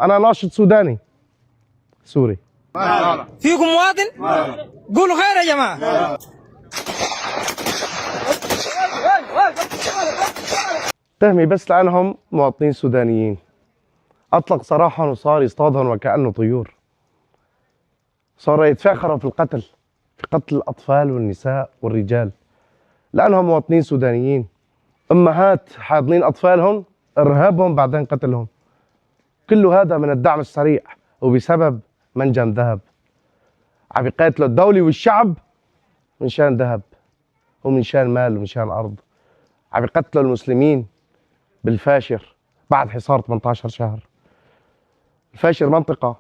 أنا ناشط سوداني سوري. فيكم مواطن؟ قولوا خير يا جماعة. تهمي بس لأنهم مواطنين سودانيين. أطلق سراحهم وصار يصطادهم وكأنه طيور. صار يتفاخروا في القتل، في قتل الأطفال والنساء والرجال لأنهم مواطنين سودانيين. أمهات حاضنين أطفالهم، إرهابهم بعدين قتلهم. كل هذا من الدعم السريع وبسبب منجم ذهب. عم يقاتلوا الدولة والشعب من شان ذهب ومن شان مال ومن شان أرض. عم يقتلوا المسلمين بالفاشر بعد حصار 18 شهر. الفاشر منطقة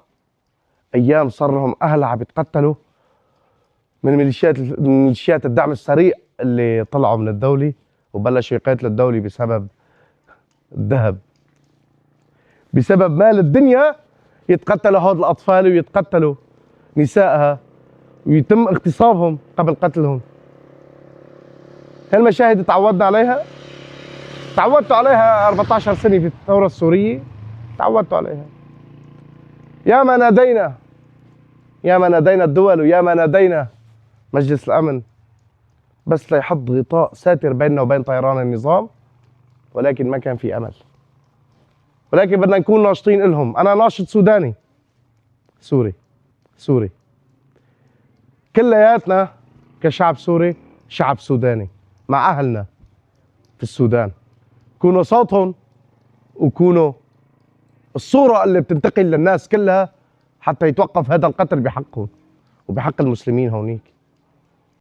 أيام صار لهم أهلها عم يتقتلوا من ميليشيات الدعم السريع اللي طلعوا من الدولة وبلشوا يقاتلوا الدولة بسبب الذهب. بسبب مال الدنيا يتقتلوا هود الأطفال ويتقتلوا نسائها ويتم اغتصابهم قبل قتلهم. هالمشاهد تعودنا عليها، تعودتوا عليها 14 سنة في الثورة السورية، تعودتوا عليها. يا ما نادينا، يا ما نادينا الدول ويا ما نادينا مجلس الأمن بس ليحط غطاء ساتر بيننا وبين طيران النظام، ولكن ما كان في أمل. ولكن بدنا نكون ناشطين إلهم. أنا ناشط سوداني سوري. كلياتنا كشعب سوري شعب سوداني مع أهلنا في السودان. كونوا صوتهم وكونوا الصورة اللي بتنتقل للناس كلها حتى يتوقف هذا القتل بحقهم وبحق المسلمين هونيك.